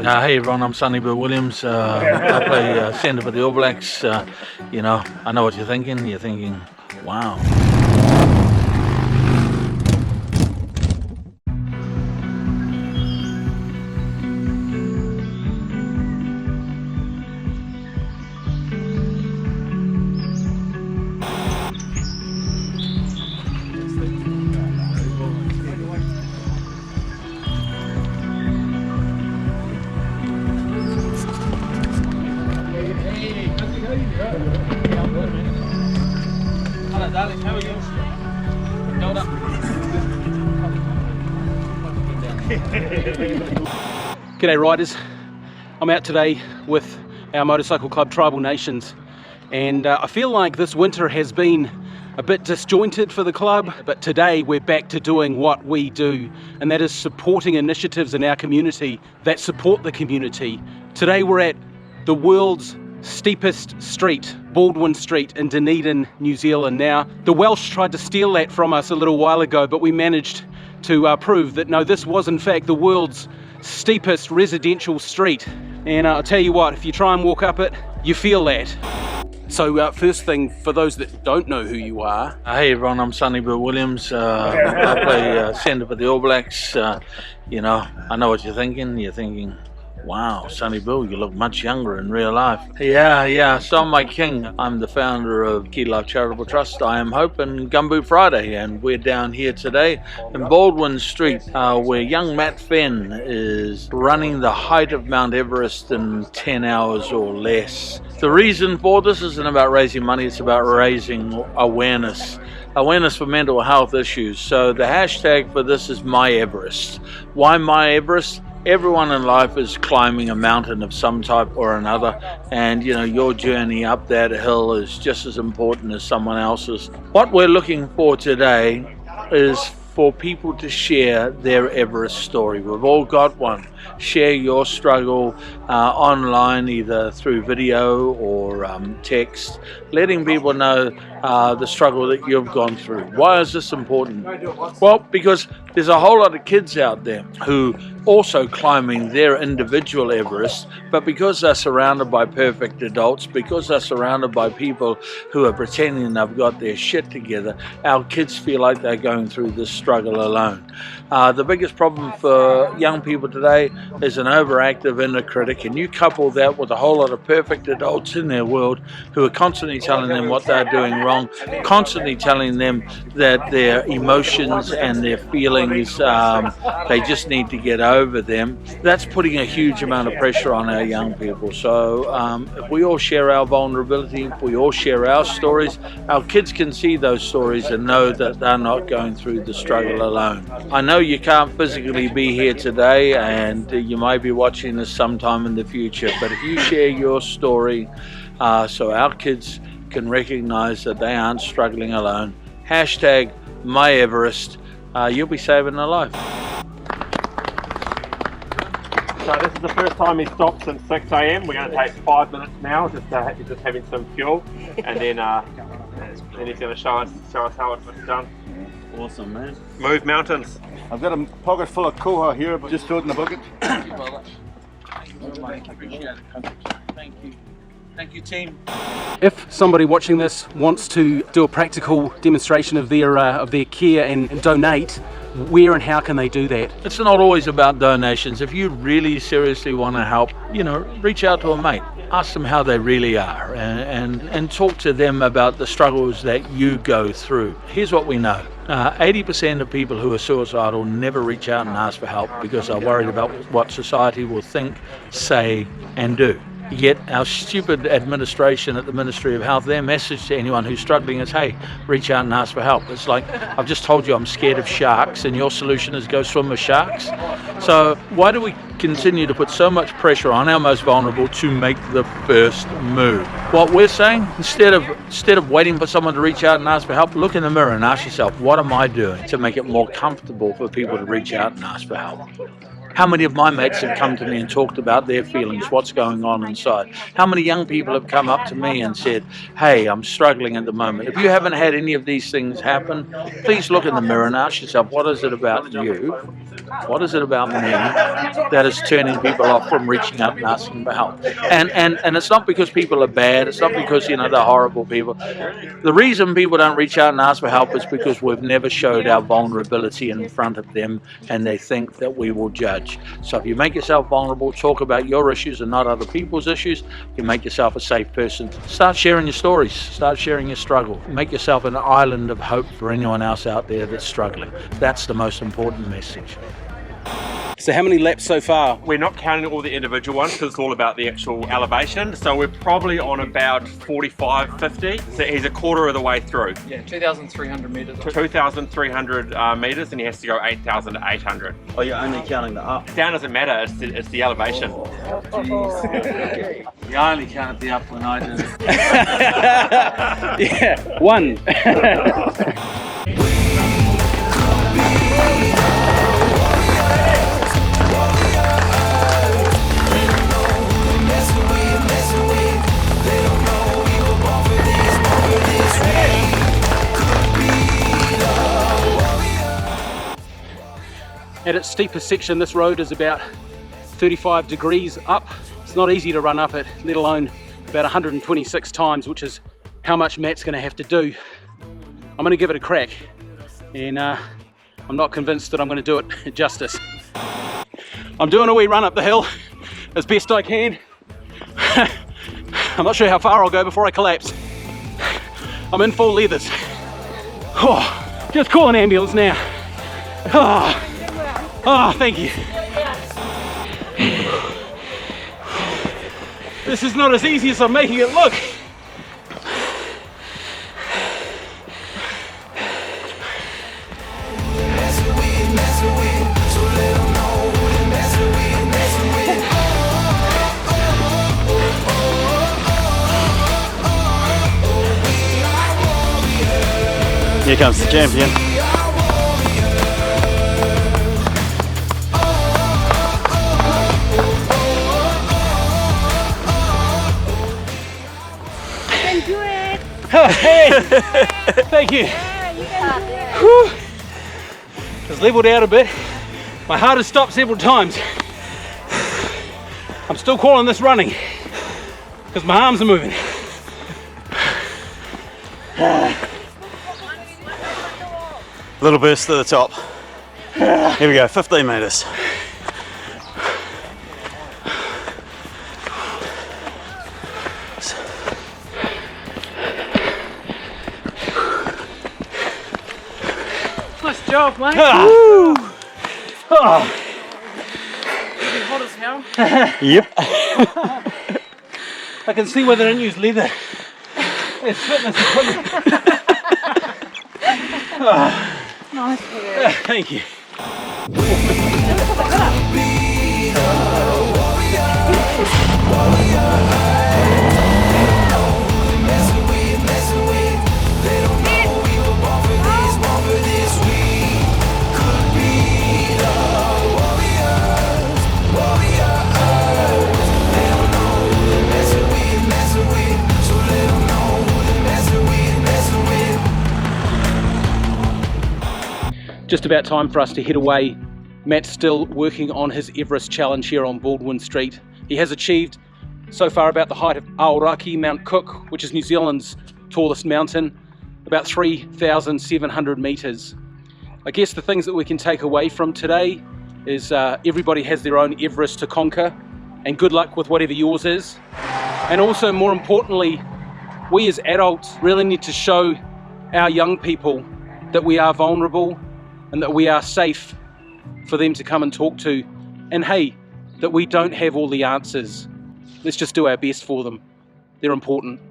Hey everyone, I'm Sonny Bill Williams. I play centre for the All Blacks. You know, I know what you're thinking. You're thinking, wow. Hello darling, how are you? Hold up. G'day riders, I'm out today with our motorcycle club Tribal Nations, and I feel like this winter has been a bit disjointed for the club, but today we're back to doing what we do, and that is supporting initiatives in our community that support the community. Today we're at the world's steepest street, Baldwin Street in Dunedin, New Zealand. Now, the Welsh tried to steal that from us a little while ago, but we managed to prove that no, this was in fact the world's steepest residential street. And I'll tell you what, if you try and walk up it, you feel that. So first thing, for those that don't know who you are. Hey everyone, I'm Sonny Bill Williams. I play centre for the All Blacks. You know, I know what you're thinking. You're thinking, wow, Sonny Bill, you look much younger in real life. Yeah, so I'm Mike King. I'm the founder of Key Life Charitable Trust. I am Hope and Gumboot Friday, and we're down here today in Baldwin Street, where young Matt Fenn is running the height of Mount Everest in 10 hours or less. The reason for this isn't about raising money, it's about raising awareness for mental health issues. So the hashtag for this is MyEverest. Why MyEverest? Everyone in life is climbing a mountain of some type or another, and you know, your journey up that hill is just as important as someone else's. What we're looking for today is for people to share their Everest story. We've all got one. Share your struggle online, either through video or text, letting people know the struggle that you've gone through. Why is this important? Well, because there's a whole lot of kids out there who also climbing their individual Everest, but because they're surrounded by perfect adults, because they're surrounded by people who are pretending they've got their shit together, our kids feel like they're going through this struggle alone. The biggest problem for young people today is an overactive inner critic, and you couple that with a whole lot of perfect adults in their world who are constantly telling them what they're doing wrong, constantly telling them that their emotions and their feelings, they just need to get over them. That's putting a huge amount of pressure on our young people. So if we all share our vulnerability, if we all share our stories, our kids can see those stories and know that they're not going through the struggle alone. I know you can't physically be here today, and you might be watching this sometime in the future, but if you share your story so our kids can recognize that they aren't struggling alone, hashtag MyEverest, you'll be saving a life. So this is the first time he stopped since 6 a.m. We're going to take 5 minutes now, just having some fuel, and then he's going to show us how it's done. Awesome, man. Move mountains. I've got a pocket full of koha here, but just throw it in the bucket. Thank you, brother. Appreciate it. Thank you. Thank you, team. If somebody watching this wants to do a practical demonstration of their care and donate, where and how can they do that? It's not always about donations. If you really seriously want to help, you know, reach out to a mate. Ask them how they really are, and talk to them about the struggles that you go through. Here's what we know. 80% of people who are suicidal never reach out and ask for help because they're worried about what society will think, say, and do. Yet our stupid administration at the Ministry of Health, their message to anyone who's struggling is, hey, reach out and ask for help. It's like, I've just told you I'm scared of sharks, and your solution is go swim with sharks. So why do we continue to put so much pressure on our most vulnerable to make the first move? What we're saying, instead of waiting for someone to reach out and ask for help, look in the mirror and ask yourself, what am I doing to make it more comfortable for people to reach out and ask for help? How many of my mates have come to me and talked about their feelings, what's going on inside? How many young people have come up to me and said, hey, I'm struggling at the moment? If you haven't had any of these things happen, please look in the mirror and ask yourself, what is it about you What is it about me that is turning people off from reaching out and asking for help? And it's not because people are bad. It's not because, they're horrible people. The reason people don't reach out and ask for help is because we've never showed our vulnerability in front of them, and they think that we will judge. So if you make yourself vulnerable, talk about your issues and not other people's issues, you make yourself a safe person. Start sharing your stories. Start sharing your struggle. Make yourself an island of hope for anyone else out there that's struggling. That's the most important message. So how many laps so far? We're not counting all the individual ones because it's all about the actual elevation. So we're probably on about 45, 50. So he's a quarter of the way through. Yeah, 2,300 metres. 2,300 metres, and he has to go 8,800. Oh, you're only counting the up. Down doesn't matter, it's the elevation. You only count the up when I do. Yeah, one. At its steepest section, this road is about 35 degrees up. It's not easy to run up it, let alone about 126 times, which is how much Matt's going to have to do. I'm going to give it a crack, and I'm not convinced that I'm going to do it justice. I'm doing a wee run up the hill as best I can. I'm not sure how far I'll go before I collapse. I'm in full leathers. Oh, just call an ambulance now. Oh, thank you. This is not as easy as I'm making it look. Here comes the champion. Hey! Thank you. Yeah, you can do it. It's leveled out a bit. My heart has stopped several times. I'm still calling this running because my arms are moving. Little burst to the top. Here we go, 15 metres. Nice job, mate. Oh. You're hot as hell. Yep. I can see why they don't use leather. It's fitness equipment. Nice work. Thank you. Just about time for us to head away. Matt's still working on his Everest challenge here on Baldwin Street. He has achieved so far about the height of Aoraki, Mount Cook, which is New Zealand's tallest mountain, about 3,700 metres. I guess the things that we can take away from today is everybody has their own Everest to conquer, and good luck with whatever yours is. And also, more importantly, we as adults really need to show our young people that we are vulnerable and that we are safe for them to come and talk to, and hey, that we don't have all the answers. Let's just do our best for them. They're important.